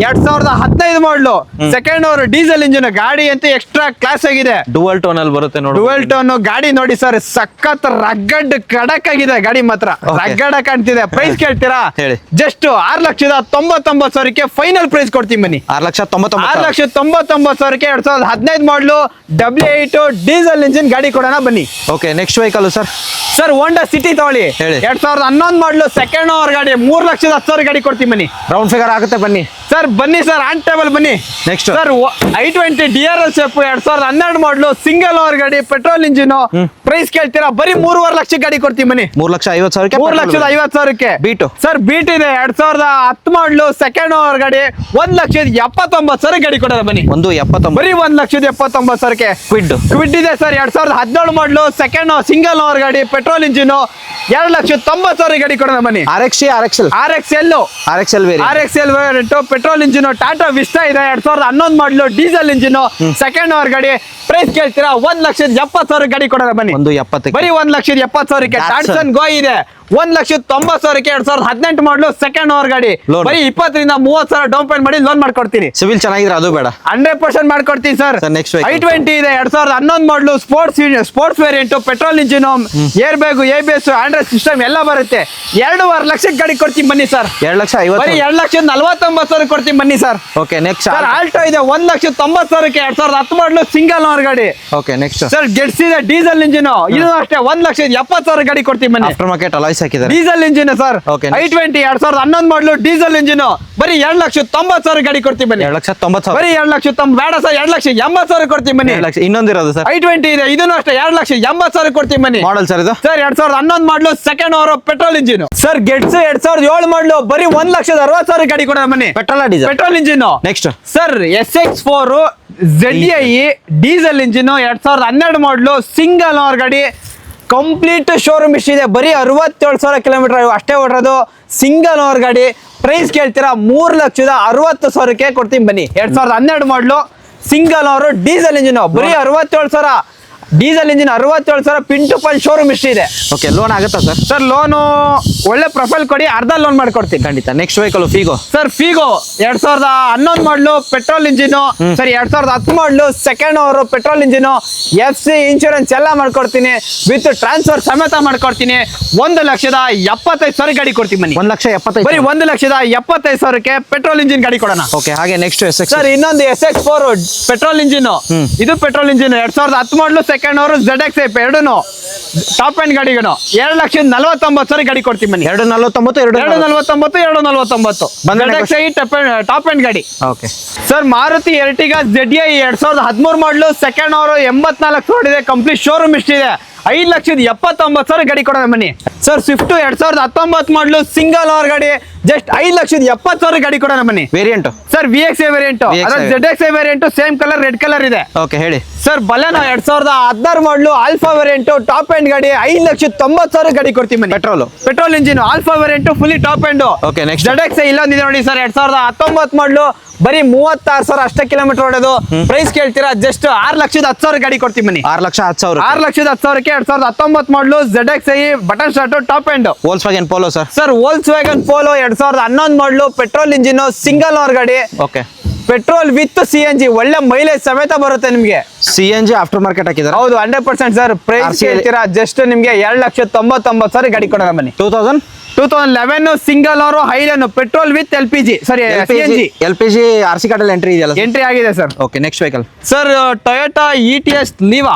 2015 ಮಾಡಲು ಸೆಕೆಂಡ್ ಓವರ್ ಡೀಸೆಲ್ ಇಂಜಿನ್ ಗಾಡಿ ಅಂತ ಎಕ್ಸ್ಟ್ರಾ ಕ್ಲಾಸ್ ಆಗಿದೆ. ಡುವಲ್ ಟೋನ್ ಅಲ್ಲಿ ಬರುತ್ತೆ ನೋಡಿ. ಡುವೆಲ್ ಟೋನ್ ಗಾಡಿ ನೋಡಿ ಸರ್. ಸಖತ್ ರಗ್ಗಡ್ ಖಡಕ್ ಆಗಿದೆ ಗಾಡಿ ಮಾತ್ರ. ರಗ್ಗಡ ಕಾಣ್ತಿದೆ. ಪ್ರೈಸ್ ಕೇಳ್ತೀರಾ? ಹೇಳಿ. ಜಸ್ಟ್ 6,99,000ಕ್ಕೆ ಫೈನಲ್ ಪ್ರೈಸ್ ಕೊಡ್ತೀನಿ ಬನ್ನಿ. 6,99,000 6,99,000ಕ್ಕೆ 2015 ಮಾಡಲು W8 ಡೀಸೆಲ್ ಇಂಜಿನ್ ಗಾಡಿ ಕೊಡೋಣ ಬನ್ನಿ. Okay next vehicle sir. Sir Honda City ತಗೊಳ್ಳಿ. ಹೇಳಿ. 2011 ಮಾಡಲು ಸೆಕೆಂಡ್ ಓವರ್ ಗಾಡಿ 3,10,000 ಗಾಡಿ ಕೊಡ್ತೀನಿ ಬನ್ನಿ. ರೌಂಡ್ ಫಿಗರ್ ಆಗುತ್ತೆ ಬನ್ನಿ. ಸರ್ ಬನ್ನಿ ಸರ್. ಆನ್ ಟೇಬಲ್ ಬನ್ನಿ. Next sir i20 DRL shape 2012 model single owner ಗಾಡಿ ಪೆಟ್ರೋಲ್ ಇಂಜಿನ್. ಪ್ರೈಸ್ ಕೇಳ್ತೀರಾ? ಬರೀ 3.5 ಲಕ್ಷ ಗಾಡಿ ಕೊಡ್ತೀನಿ ಬನ್ನಿ. 3,50,000 3,50,000ಕ್ಕೆ ಬೀಟು. ಸರ್ ಬೀಟ್ ಇದೆ 2010 ಮಾಡಲು ಸೆಕೆಂಡ್ ಓವರ್ ಗಾಡಿ 1,79,000 ಗಾಡಿ ಕೊಡೋಣ ಬನ್ನಿ. 1,79,000 ಬರೀ 1,79,000ಕ್ಕೆ ಕ್ವಿಡ್ ಇದೆ ಸರ್. 2017 ಮಾಡಲು ಸೆಕೆಂಡ್ ಸಿಂಗಲ್ ಓವರ್ ಗಾಡಿ ಪೆಟ್ರೋಲ್ ಇಂಜಿನ್ 2,90,000 ಗಾಡಿ ಕೊಡೋಣ ಬನ್ನಿ. RXL variant petrol engine. Tata Vista ಇದೆ 2011 ಮಾಡಲು ಡೀಸೆಲ್ ಇಂಜಿನ್ ಸೆಕೆಂಡ್ ಓವರ್ ಗಾಡಿ. ಪ್ರೈಸ್ ಕೇಳ್ತೀರಾ? 1,70,000 ಗಾಡಿ ಕೊಡೋಣ ಬನ್ನಿ. 1,70,000 ಬರೀ 1,70,000ಕ್ಕೆ ಟಾಟ್ಸನ್ ಗೋ ಇದೆ 1,90,000ಕ್ಕೆ 2018 ಮಾಡಲು ಸೆಕೆಂಡ್ ಓವರ್ ಗಾಡಿ. Loan. ಬರೀ 20 ರಿಂದ 30,000 ಡೌನ್ ಪೇಮೆಂಟ್ ಮಾಡಿ ಲೋನ್ ಮಾಡ್ಕೊಡ್ತೀನಿ. ಸಿವಿಲ್ ಚೆನ್ನಾಗಿದ್ರೆ ಅದು ಬೇಡ. 100% ಮಾಡ್ಕೊಡ್ತೀನಿ ಸರ್. next vehicle. i20 ಇದೆ 2011 ಮಾಡಲು sports variant petrol engine air bag ABS Android system ಎಲ್ಲ ಬರುತ್ತೆ. 2.5 ಲಕ್ಷಕ್ಕೆ ಗಾಡಿ ಕೊಡ್ತೀನಿ ಬನ್ನಿ ಸರ್. 2,50,000 ಬರೀ 2,49,000 ಕೊಡ್ತೀನಿ ಬನ್ನಿ sir. Okay next sir Alto ಇದೆ 1,90,000ಕ್ಕೆ 2010 ಮಾಡಲು ಸಿಂಗಲ್ ಓವರ್ ಗಾಡಿ. ಓಕೆ ನೆಕ್ಸ್ಟ್ ಸರ್ ಗೆಟ್ಸ್ ಇದೆ ಡೀಸೆಲ್ ಇಂಜಿನ್. ಇದು ಅಷ್ಟೇ 1,70,000 ಗಾಡಿ ಕೊಡ್ತೀನಿ ಬನ್ನಿ. ಆಫ್ಟರ್ ಮಾರ್ಕೆಟ್ ಅಲಾಯ್ಸ್ ಹಾಕಿದ್ದಾರೆ. Diesel engine sir. Okay, i20 2011 ಮಾಡಲು ಡೀಸೆಲ್ ಇಂಜಿನ್ ಬರೀ 2,90,000 ಗಾಡಿ ಕೊಡ್ತೀನಿ ಬನ್ನಿ. 2,90,000 ಬರೀ 2,90,000 ಬೇಡ ಸರ್. 2,80,000 ಕೊಡ್ತೀನಿ ಬನ್ನಿ. 2 ಲಕ್ಷ. ಇನ್ನೊಂದಿರೋದು ಸರ್ i20 ಇದೆ ಇದನ್ನು ಅಷ್ಟೇ 2,80,000 ಕೊಡ್ತೀನಿ ಬನ್ನಿ. ಮಾಡಲ್ ಸರ್ ಇದು sir 2011 model second owner petrol engine. Sir Getz 2007 model ಬರೀ 1,60,000 ಗಾಡಿ ಕೊಡೋಣ ಬನ್ನಿ. Petrol diesel petrol engine. Next sir SX4 ZDI diesel engine 2012 model single owner ಗಾಡಿ. ಕಂಪ್ಲೀಟ್ ಶೋರೂಮ್ ಇಷ್ಟಿದೆ. ಬರೀ 67,000 ಕಿಲೋಮೀಟರ್ ಅಷ್ಟೇ ಹೊಡ್ರೋದು. ಸಿಂಗಲ್ ಓವರ್ ಗಾಡಿ. ಪ್ರೈಸ್ ಕೇಳ್ತೀರಾ? 3,60,000ಕ್ಕೆ ಕೊಡ್ತೀನಿ ಬನ್ನಿ. 2012 model single owner diesel engine ಬರೀ 67,000. Diesel engine 67,000 pin to point showroom ಇಷ್ಟಿದೆ. ಓಕೆ ಲೋನ್ ಆಗುತ್ತಾ ಸರ್? ಸರ್ ಲೋನು ಒಳ್ಳೆ ಪ್ರೊಫೈಲ್ ಕೊಡಿ, ಅರ್ಧ ಲೋನ್ ಮಾಡ್ಕೊಡ್ತೀನಿ. ಖಂಡಿತ. Next vehicle Figo sir Figo 2011 model petrol engine. ಸರಿ 2010 model second owner petrol engine. FC insurance ಎಲ್ಲ ಮಾಡ್ಕೊಡ್ತೀನಿ. ವಿತ್ ಟ್ರಾನ್ಸ್ಫರ್ ಸಮೇತ ಮಾಡ್ಕೊಡ್ತೀನಿ. 1,75,000 ಗಾಡಿ ಕೊಡ್ತೀನಿ ಬನ್ನಿ. 1,70,000 ಬರೀ 1,75,000ಕ್ಕೆ ಪೆಟ್ರೋಲ್ ಇಂಜಿನ್ ಗಾಡಿ ಕೊಡೋಣ. ಓಕೆ ಹಾಗೆ ನೆಕ್ಸ್ಟ್ SX ಸರ್ ಇನ್ನೊಂದು SX4 ಪೆಟ್ರೋಲ್ ಇಂಜಿನ್. ಇದು petrol engine 2010 model second owner ZX ಎರಡೂನು ಟಾಪ್ ಅಂಡ್ ಗಾಡಿಗಳು 2,49,000 ಗಾಡಿ ಕೊಡ್ತೀನಿ ಬನ್ನಿ. 2,49,000 ಟಾಪ್ ಅಂಡ್ ಗಾಡಿ. Okay sir Maruti Ertiga ZDI 2013 ಮಾಡಲು ಸೆಕೆಂಡ್ ಓವರ್ 84 ಓಡಿದೆ. Complete showroom ಇಷ್ಟಿದೆ. 5,79,000 ಗಾಡಿ ಕೊಡೋಣ ಬನ್ನಿ. ಸರ್ ಸ್ವಿಫ್ಟ್ 2019 ಮಾಡಲು ಸಿಂಗಲ್ ಓವರ್ ಗಾಡಿ ಜಸ್ಟ್ 5,70,000 ಗಾಡಿ ಕೊಡೋಣ ಬನ್ನಿ. Variant sir VXA variant, ZXA variant, same colour, red colour ಇದೆ. ಓಕೆ ಹೇಳಿ ಸರ್ ಬಲೆನೋ 2016 ಮಾಡಲು ಆಲ್ಫಾ ವೇರಿಯಂಟ್, ಟಾಪ್ ಎಂಡ್ ಗಾಡಿ, 5,90,000 ಗಾಡಿ ಕೊಡ್ತೀವಿ ಬನ್ನಿ. Petrol engine, alpha variant, fully top end. Okay next ZXA ಇಲ್ಲೊಂದಿದೆ ನೋಡಿ ಸರ್, 2019 ಮಾಡಲು, ಬರೀ 36,000 ಅಷ್ಟೇ ಕಿಲೋಮೀಟರ್ ಹೊಡೆದು. ಪ್ರೈಸ್ ಕೇಳ್ತೀರಾ, ಜಸ್ಟ್ 6,10,000 ಗಾಡಿ ಕೊಡ್ತೀವಿ ಬನ್ನಿ. 6,10,000 6,10,000ಕ್ಕೆ 2019 model ZXA button start top end. Volkswagen Polo sir Volkswagen Polo 2011 model, petrol engine, single owner ಗಾಡಿ. ಓಕೆ ಪೆಟ್ರೋಲ್ ವಿತ್ CNG, ಒಳ್ಳೆ ಮೈಲೇಜ್ ಸಮೇತ ಬರುತ್ತೆ ನಿಮ್ಗೆ. CNG ಆಫ್ಟರ್ ಮಾರ್ಕೆಟ್ ಹಾಕಿದ್ದಾರೆ. ಹೌದು 100% ಸರ್. ಪ್ರೈಸ್ ಕೇಳ್ತೀರಾ, ಜಸ್ಟ್ ನಿಮ್ಗೆ 2,99,000 ಗಾಡಿ ಕೊಡೋಣ ಬನ್ನಿ. 2011 single owner Highline, petrol with LPG, sorry CNG. LPG RC ಕಾರ್ಡಲ್ಲಿ ಎಂಟ್ರಿ ಇದೆಯಲ್ಲ, ಎಂಟ್ರಿ ಆಗಿದೆ sir. Okay next vehicle sir Toyota ETS Liva.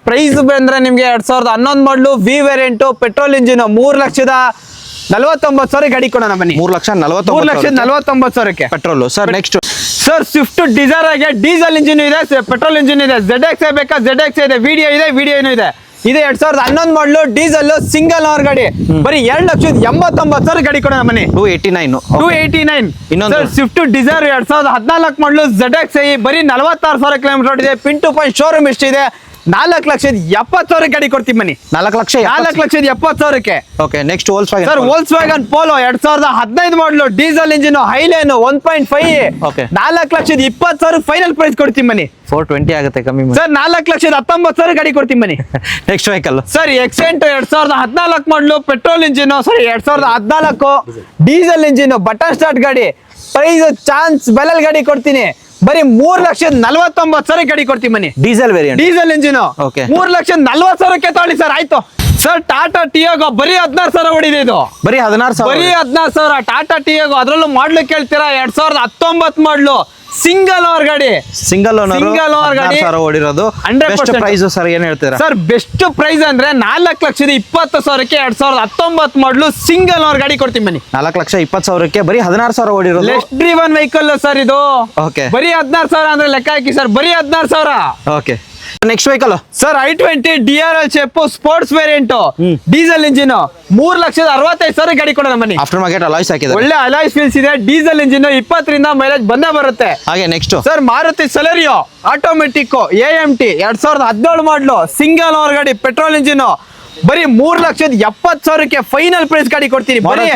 Price ಬಂದ್ರೆ ನಿಮ್ಗೆ 2011 ಮಾಡಲು, V ವೇರಿಯಂಟ್, ಪೆಟ್ರೋಲ್ ಇಂಜಿನ್, 3,49,000 ಗಾಡಿ ಕೊಡೋಣ ಬನ್ನಿ. 3,49,000 petrol. Sir next sir Swift Dzire ಆಗಿ ಡೀಸೆಲ್ ಇಂಜಿನ್ ಇದೆ, ಪೆಟ್ರೋಲ್ ಇಂಜಿನ್ ಇದೆ. ZXA ಬೇಕಾ, ZXA ಇದೆ, ವಿಡಿಯೋ ಇದೆ, ವಿಡಿಯೋನು ಇದೆ. ಇದೆ 2011 ಮಾಡಲು, ಡೀಸೆಲ್, ಸಿಂಗಲ್ ಓನರ್ ಗಾಡಿ, ಬರೀ 2,89,000 ಗಾಡಿ ಕೊಡೋಣ ಬನ್ನಿ. 289. ಇನ್ನೊಂದು ಸ್ವಿಫ್ಟ್ ಡಿಸೈರ್ 2014 ಮಾಡಲು, ZXA ಬರೀ 46,000 ಕಿಲೋಮೀಟರ್ ಇದೆ. ಪಿನ್ ಟು ಪಾಯಿಂಟ್ ಶೋರೂಮ್ ಎಷ್ಟಿದೆ, 4,70,000 ಗಾಡಿ ಕೊಡ್ತೀವಿ ಬನ್ನಿ. 4,70,000ಕ್ಕೆ. Okay next Volkswagen sir Volkswagen Polo 2015 model, diesel engine, highline, 1.5. Okay 4,20,000 final price ಕೊಡ್ತೀವಿ ಬನ್ನಿ. 420 ಆಗುತ್ತೆ ಕಮ್ಮಿ. ಸರ್ 4,19,000 ಗಾಡಿ ಕೊಡ್ತೀನಿ ಬನ್ನಿ. ನೆಕ್ಸ್ಟ್ ವೆಹಿಕಲ್ ಸರ್ ಎಕ್ಸೆಂಟ್ 2014 ಮಾಡಲು, ಪೆಟ್ರೋಲ್ ಇಂಜಿನ್, ಸಾರಿ 2014 ಡೀಸೆಲ್ ಇಂಜಿನ್, ಬಟನ್ ಸ್ಟಾರ್ಟ್ ಗಾಡಿ. ಪ್ರೈಸ್ ಚಾನ್ಸ್ ಬೆಲೆಲ್ ಗಾಡಿ ಕೊಡ್ತೀನಿ, ಬರೀ 3,49,000 ಗಾಡಿ ಕೊಡ್ತೀನಿ ಬನ್ನಿ. Diesel variant, diesel engine. Okay. 3,40,000ಕ್ಕೆ ತಗೊಳ್ಳಿ ಸರ್. ಆಯ್ತು ಸರ್. ಟಾಟಾ ಟಿಯಾಗೋ ಬರೀ 16,000 ಹೊಡಿದೆ ಇದು. ಬರೀ 16,000. ಬರೀ 16,000 ಟಾಟಾ ಟಿಯಾಗೋ. ಅದರಲ್ಲೂ ಮಾಡ್ಲು ಕೇಳ್ತೀರಾ, 2019 ಮಾಡಲು, ಸಿಂಗಲ್ ಓನರ್ ಗಾಡಿ. ಸಿಂಗಲ್ ಓನರ್ ಗಾಡಿ ಓಡಿರೋದು. 100% ಪ್ರೈಸ್ ಸರ್ ಏನ್ ಹೇಳ್ತೀರಾ ಸರ್? ಬೆಸ್ಟ್ ಪ್ರೈಸ್ ಅಂದ್ರೆ 4,20,000ಕ್ಕೆ 2019 ಮಾಡಲು, ಸಿಂಗಲ್ ಓನರ್ ಗಾಡಿ ಕೊಡ್ತೀನಿ ಬನ್ನಿ. 4,20,000ಕ್ಕೆ ಬರೀ 16,000 ಓಡಿರೋದು. ಲೆಸ್ ಡ್ರಿವನ್ ವೆಹಿಕಲ್ ಸರ್ ಇದು. ಓಕೆ ಬರೀ 16,000 ಅಂದ್ರೆ ಲೆಕ್ಕ ಹಾಕಿ ಸರ್, ಬರೀ 16,000. Okay next vehicle sir i20 DRL shape, sports variant, diesel engine, 3,65,000 ಗಾಡಿ ಕೊಡೋಣ ಬನ್ನಿ. ಆಫ್ಟರ್ ಮಾರ್ಕೆಟ್ ಅಲಾಯ್ಸ್ ಹಾಕಿದ್ದಾರೆ. ಒಳ್ಳೆ ಅಲಾಯ್ಸ್ ಫೀಲ್ಸ್ ಇದೆ. ಡೀಸೆಲ್ ಇಂಜಿನ್, 20ರಿಂದ ಮೈಲೇಜ್ ಬಂದೇ ಬರುತ್ತೆ. ಹಾಗೆ next sir Maruti Celerio automatic AMT 2017 ಮಾಡಲು, ಸಿಂಗಲ್ ಓನರ್ ಗಾಡಿ, ಪೆಟ್ರೋಲ್ ಇಂಜಿನ್, ಬರೀ 3,70,000ಕ್ಕೆ ಫೈನಲ್ ಪ್ರೈಸ್ ಗಾಡಿ ಕೊಡ್ತೀನಿ ಬರೀ.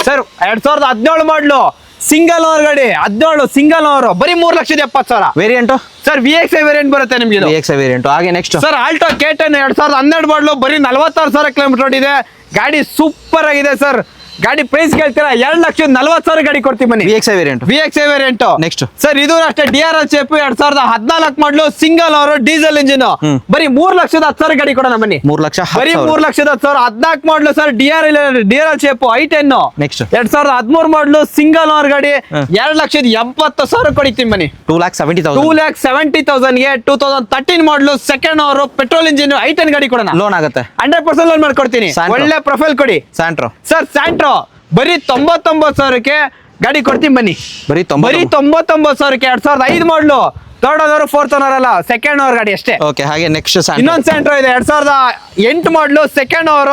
ಸರ್ 2017 ಮಾಡಲು, ಸಿಂಗಲ್ ಓನರ್ ಗಾಡಿ, 17 ಸಿಂಗಲ್ ಓನರ್, ಬರೀ 3,70,000. ವೇರಿಯಂಟ್ ಸರ್ VXA ವೇರಿಯಂಟ್ ಬರುತ್ತೆ ನಿಮ್ಗೆ. VXA variant. ಹಾಗೆ ನೆಕ್ಸ್ಟ್ ಸರ್ ಆಲ್ಟೋ K10 2012 ಮಾಡಲು, ಬರೀ 46,000 ಕಿಲೋಮೀಟರ್ ಓಡಿದೆ. ಗಾಡಿ ಸೂಪರ್ ಆಗಿದೆ ಸರ್. ಗಾಡಿ ಪ್ರೈಸ್ ಕೇಳ್ತೀರಾ, 2,40,000 ಗಾಡಿ ಕೊಡ್ತೀವಿ ಬನ್ನಿ. VXA variant. ನೆಕ್ಸ್ಟ್ ಸರ್ ಇದು ಅಷ್ಟೇ DRL ಶೇಪ್ 2014 ಮಾಡಲು, ಸಿಂಗಲ್ ಓನರ್, ಡೀಸೆಲ್ ಇಂಜಿನ್, ಬರೀ 3,10,000 ಗಾಡಿ ಕೊಡೋಣ ಬನ್ನಿ. 3,10,000. ಬರೀ 3,10,000. 14 ಮಾಡಲು sir DRL shape i10. Next 2013 ಮಾಡಲು, ಸಿಂಗಲ್ ಓನರ್ ಗಾಡಿ, 2,80,000 ಕೊಡ್ತೀನಿ ಬನ್ನಿ. 2,70,000 2013 ಮಾಡಲು, second owner, petrol engine, i10 ಗಾಡಿ ಕೊಡೋಣ. ಲೋನ್ ಆಗುತ್ತೆ. 100% ಲೋನ್ ಮಾಡ್ಕೊಡ್ತೀನಿ. ಒಳ್ಳೆ ಪ್ರೊಫೈಲ್ ಕೊಡಿ. ಸ್ಯಾಂಟ್ರೋ ಸರ್ ಸ್ಯಾಂಟ್ರೋ ಬರೀ 99,000ಕ್ಕೆ ಗಾಡಿ ಕೊಡ್ತೀನಿ ಬನ್ನಿ. ಬರೀ 99,000ಕ್ಕೆ 2005 ಮಾಡಲು, ಥರ್ಡ್ ಓನರ್, ಫೋರ್ತ್ ಓನರ್ ಅಲ್ಲ, ಸೆಕೆಂಡ್ ಓನರ್ ಗಾಡಿ ಅಷ್ಟೇ. ಓಕೆ ಹಾಗೆ ನೆಕ್ಸ್ಟ್ ಇನ್ನೊಂದು ಸ್ಯಾಂಟ್ರೋ ಇದೆ 2008 ಮಾಡಲು, ಸೆಕೆಂಡ್ ಓನರ್,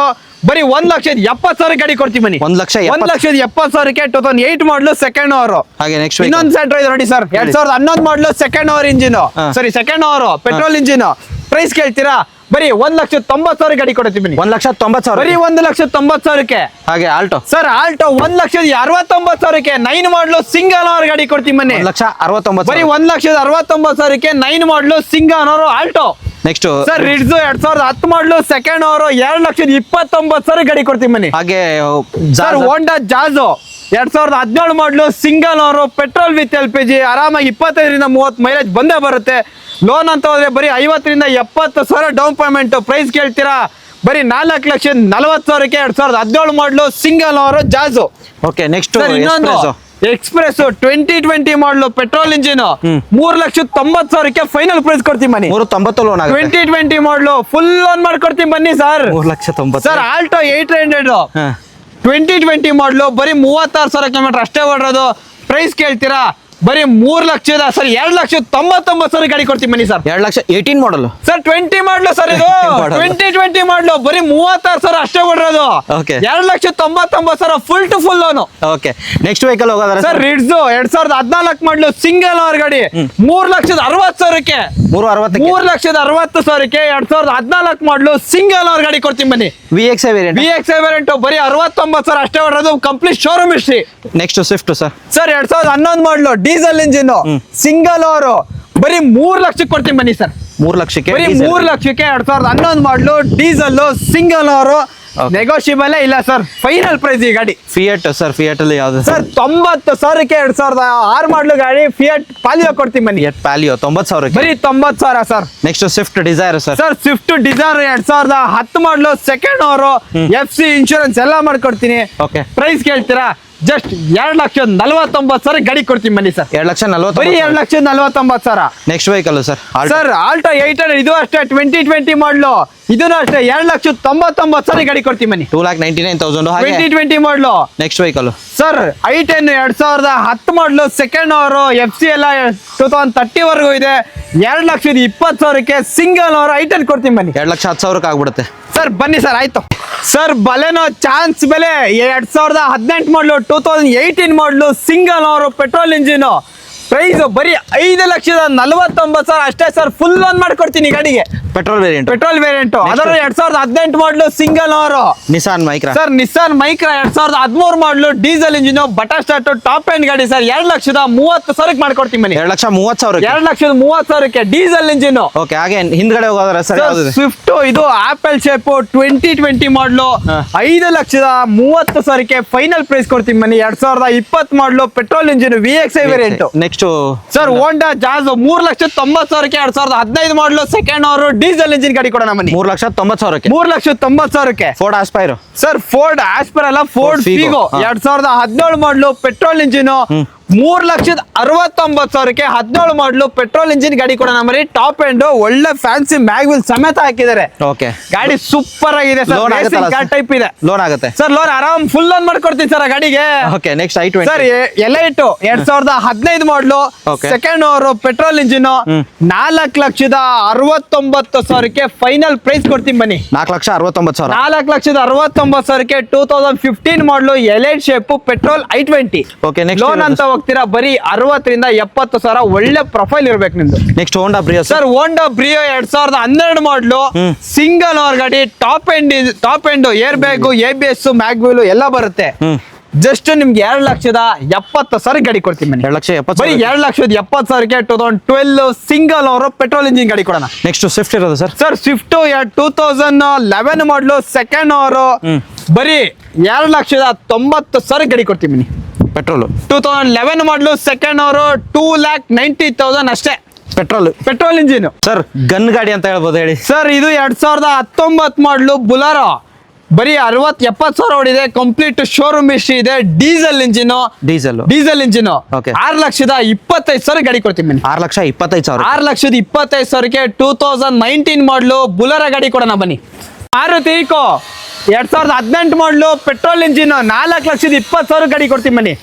ಬರೀ 1,70,000 ಗಾಡಿ ಕೊಡ್ತೀನಿ ಬನ್ನಿ. 1,70,000ಕ್ಕೆ 2008 ಮಾಡಲು, ಸೆಕೆಂಡ್ ಓನರ್. ಹಾಗೆ ನೆಕ್ಸ್ಟ್ ಇನ್ನೊಂದು ಸ್ಯಾಂಟ್ರೋ ಇದೆ ನೋಡಿ sir, 2011 model, second owner engine, sorry second owner, petrol engine. Price ಕೇಳ್ತೀರಾ, ಬರೀ 1,90,000 ಗಾಡಿ ಕೊಡ್ತೀನಿ ಬನ್ನಿ. 1,90,000 ಬರೀ 1,90,000ಕ್ಕೆ. ಹಾಗೆ Alto sir Alto 1,69,000ಕ್ಕೆ 9 model, single owner ಗಾಡಿ ಕೊಡ್ತೀನಿ ಬನ್ನಿ. 1,69,000 ಬರೀ 1,69,000ಕ್ಕೆ 9 model, single owner, Alto. Next sir Ritz 2010 model, second owner, 2,29,000 ಗಾಡಿ ಕೊಡ್ತೀನಿ ಬನ್ನಿ. ಹಾಗೆ ಸರ್ ಹೋಂಡಾ ಜಾಜ್ 2017 ಮಾಡಲು, single owner, petrol with LPG, ಆರಾಮಾಗಿ 25ರಿಂದ 30 ಮೈಲೇಜ್ ಬಂದೇ ಬರುತ್ತೆ. ಲೋನ್ ಅಂತ ಹೋದ್ರೆ ಬರೀ 50ರಿಂದ 70,000 ಡೌನ್ ಪೇಮೆಂಟ್. ಪ್ರೈಸ್ ಕೇಳ್ತೀರಾ, ಬರೀ 4,40,000ಕ್ಕೆ 2017 ಮಾಡಲು, single owner, jazz. Okay next ಇನ್ನೊಂದು ಎಕ್ಸ್ಪ್ರೆಸ್ 2020 ಮಾಡಲು, ಪೆಟ್ರೋಲ್ ಇಂಜಿನ್, 3,90,000ಕ್ಕೆ ಫೈನಲ್ ಪ್ರೈಸ್ ಕೊಡ್ತೀನಿ ಬನ್ನಿ. 390 ಲೋನ್ ಆಗುತ್ತೆ. 2020 ಮಾಡಲು ಫುಲ್ ಲೋನ್ ಮಾಡ್ಕೊಡ್ತೀನಿ ಬನ್ನಿ ಸರ್. 3,90,000 ಸರ್ ಆಲ್ಟೋ 800 2020 ಮಾಡಲು, ಬರೀ 36,000 ಕಿಲೋಮೀಟರ್ ಅಷ್ಟೇ ಓಡಿರೋದು. ಪ್ರೈಸ್ ಕೇಳ್ತೀರಾ, ಬರೀ 2,99,000 ಗಾಡಿ ಕೊಡ್ತೀನಿ ಬನ್ನಿ sir. 2,18,000 model sir 20 model sir ಇದು. Model. 2020 ಮಾಡ್ಲು ಬರೀ 36,000 ಅಷ್ಟೇ ಕೊಡಿರೋದು. Okay. 2,99,000 full to full loan. Okay next vehicle ಹೋಗೋದಾದ್ರೆ sir Ritz 2014 model single owner ಗಾಡಿ 3,60,000ಕ್ಕೆ 360 3,60,000ಕ್ಕೆ 2014 ಮಾಡ್ಲು ಸಿಂಗಲ್ ಓನರ್ ಗಾಡಿ ಕೊಡ್ತೀನಿ ಬನ್ನಿ. VXI ವೇರಿಯಂಟ್ VXI ವೇರಿಯಂಟ್ ಬರೀ 69,000 ಅಷ್ಟೇ ಹೊಡೋದು. Complete showroom history. Next Swift sir. Sir 2011 model diesel engine single owner ಬರೀ 3 ಲಕ್ಷಕ್ಕೆ ಕೊಡ್ತೀನಿ ಬನ್ನಿ ಸರ್. 3 ಲಕ್ಷಕ್ಕೆ ಬರೀ 3 ಲಕ್ಷಕ್ಕೆ 2011 model diesel single over. Negotiable ಇಲ್ಲ ಸರ್, ಫೈನಲ್ ಪ್ರೈಸ್ ಈ ಗಾಡಿ. ಫಿಯಟ್ ಸರ್, ಫಿಯಟ್ ಅಲ್ಲಿ ಯಾವ್ದು ಸರ್ 90,000ಕ್ಕೆ 2006 ಮಾಡ್ಲು ಗಾಡಿ ಫಿಯಟ್ ಪಾಲಿಯೋ ಕೊಡ್ತೀನಿ ಬನ್ನಿ. ಪ್ಯಾಲಿಯೋ 90,000 ಬರೀ 90,000 sir. Next Swift Dzire sir. Sir Swift Dzire 2010 model second owner FC insurance ಎಲ್ಲ ಮಾಡ್ಕೊಡ್ತೀನಿ. ಓಕೆ ಪ್ರೈಸ್ ಕೇಳ್ತೀರಾ? ಜಸ್ಟ್ 2,49,000 ಗಾಡಿ ಕೊಡ್ತೀನಿ ಬನ್ನಿ ಸರ್. 2,40,000 ಬರೀ 2,49,000. Next vehicle sir. Sir Alto 800 ಇದು ಅಷ್ಟೇ 2020 ಮಾಡ್ಲು ಇದನ್ನು ಅಷ್ಟೇ 2,99,000 ಗಾಡಿ ಕೊಡ್ತೀನಿ ಬನ್ನಿ. 2,99,000 ಹಾಗೆ 2020 model. Next vehicle sir i10 2010 model second owner FC ಎಲ್ಲ 2030 ವರ್ಗೂ ಇದೆ. 2,20,000ಕ್ಕೆ ಸಿಂಗಲ್ ಓವರ್ i10 ಕೊಡ್ತೀನಿ ಬನ್ನಿ. 2,10,000 ಆಗ್ಬಿಡುತ್ತೆ ಸರ್ ಬನ್ನಿ ಸರ್, ಆಯ್ತು ಸರ್. ಬಲೆನೋ ಚಾನ್ಸ್ ಬೆಲೆ 2018 model 2018 model single owner petrol engine price ಬರೀ 5,49,000 ಅಷ್ಟೇ ಸರ್. ಫುಲ್ ಲೋನ್ ಮಾಡ್ಕೊಡ್ತೀನಿ ಗಾಡಿಗೆ. ಪೆಟ್ರೋಲ್ ವೇರಿಯಂಟ್ ಪೆಟ್ರೋಲ್ ವೇರಿಯಂಟ್ ಅದರ 2018 model single owner. Nissan Micra sir Nissan Micra 2013 model diesel engine button start top end ಗಾಡಿ sir. 2,30,000 ಮಾಡ್ಕೊಡ್ತೀನಿ ಬನ್ನಿ. 2,30,000 2,30,000ಕ್ಕೆ diesel engine. Okay ಹಾಗೆ ಹಿಂದ್ಗಡೆ ಹೋಗೋದಾದ್ರೆ ಸರ್ ಯಾವ್ದು ಸ್ವಿಫ್ಟ್ ಇದು ಆಪಲ್ ಶೇಪ್ 2020 ಮಾಡ್ಲು 5,30,000ಕ್ಕೆ ಫೈನಲ್ ಪ್ರೈಸ್ ಕೊಡ್ತೀನಿ ಬನ್ನಿ. 2020 model petrol engine VXI variant. Next sir Honda Jazz 3,90,000ಕ್ಕೆ 2015 model second owner diesel engine ಗಾಡಿ ಕೊಡೋಣ ಬನ್ನಿ. 3,90,000 3,90,000ಕ್ಕೆ Ford Aspire sir. Ford Aspire ಅಲ್ಲ, Ford Figo 2017 model petrol engine 3,69,000ಕ್ಕೆ 17 ಮಾಡ್ಲು ಪೆಟ್ರೋಲ್ ಇಂಜಿನ್ ಗಾಡಿ ಕೊಡೋಣ ಬರೀ. ಟಾಪ್ ಎಂಡ್ ಒಳ್ಳೆ ಫ್ಯಾನ್ಸಿ ಮ್ಯಾಗ್ವಿಲ್ ಸಮೇತ ಹಾಕಿದ್ದಾರೆ. ಓಕೆ ಗಾಡಿ ಸೂಪರ್ ಆಗಿದೆ ಸರ್. ಲೋನ್ ಆಗುತ್ತೆ ಕಾರ್ ಟೈಪ್ ಇದೆ. ಲೋನ್ ಆಗುತ್ತೆ ಸರ್ ಲೋನ್ ಆರಾಮ್ ಫುಲ್ ಲೋನ್ ಮಾಡ್ಕೊಡ್ತೀನಿ ಸರ್ ಆ ಗಾಡಿಗೆ. Okay next i20 sir Elite 2015 model Okay. Second owner petrol engine 4,69,000ಕ್ಕೆ ಫೈನಲ್ ಪ್ರೈಸ್ ಕೊಡ್ತೀನಿ ಬನ್ನಿ. 4,69,000 4,69,000ಕ್ಕೆ 2015 model Elite shape petrol i20. Okay next loan ಅಂತ ಹೋಗ್ತೀರಾ ಬರೀ 60,000ರಿಂದ 70,000 ಒಳ್ಳೆ ಪ್ರೊಫೈಲ್ ಇರ್ಬೇಕು ನಿಮ್ದು. Next Honda Brio sir Honda Brio 2012 model single owner ಗಾಡಿ top end air bag ABS mag wheel ಎಲ್ಲ ಬರುತ್ತೆ. ಜಸ್ಟ್ ನಿಮ್ಗೆ 2,70,000 ಗಾಡಿ ಕೊಡ್ತೀನಿ ಬನ್ನಿ. 2,70,000 ಬರೀ 2,70,000ಕ್ಕೆ 2012 ಸಿಂಗಲ್ ಓವರ್ ಪೆಟ್ರೋಲ್ ಇಂಜಿನ್ ಗಾಡಿ ಕೊಡೋಣ. ನೆಕ್ಸ್ಟ್ ಸ್ವಿಫ್ಟ್ ಇರೋದು sir. Sir Swift 2011 ಮಾಡ್ಲು second over ಬರೀ 2,90,000 ಗಾಡಿ ಕೊಡ್ತೀನಿ ಬನ್ನಿ. ಪೆಟ್ರೋಲ್ 2011 ಮಾಡ್ಲು ಸೆಕೆಂಡ್ ಓವರ್ 2,90,000 ಅಷ್ಟೇ. Petrol engine sir. ಗನ್ ಗಾಡಿ ಅಂತ ಹೇಳ್ಬೋದು ಹೇಳಿ ಸರ್. ಇದು 2019 ಮಾಡ್ಲು ಬುಲಾರೋ ಬರೀ 60,70,000 ಹೊಡಿದೆ. ಕಂಪ್ಲೀಟ್ ಶೋರೂಮ್ ಹಿಸ್ಟ್ರಿ ಇದೆ. Diesel engine engine Okay. 6,25,000 ಗಾಡಿ ಕೊಡ್ತೀನಿ ಬನ್ನಿ. 6,25,000 6,25,000ಕ್ಕೆ 2019 ಮಾಡ್ಲು ಬುಲಾರೋ ಗಾಡಿ ಕೊಡೋಣ ಬನ್ನಿ. ಮಾರುತಿ ಈಕೋ 2018 ಮಾಡ್ಲು ಪೆಟ್ರೋಲ್ ಇಂಜಿನ್ 4,20,000 ಗಾಡಿ ಕೊಡ್ತೀನಿ ಬನ್ನಿ.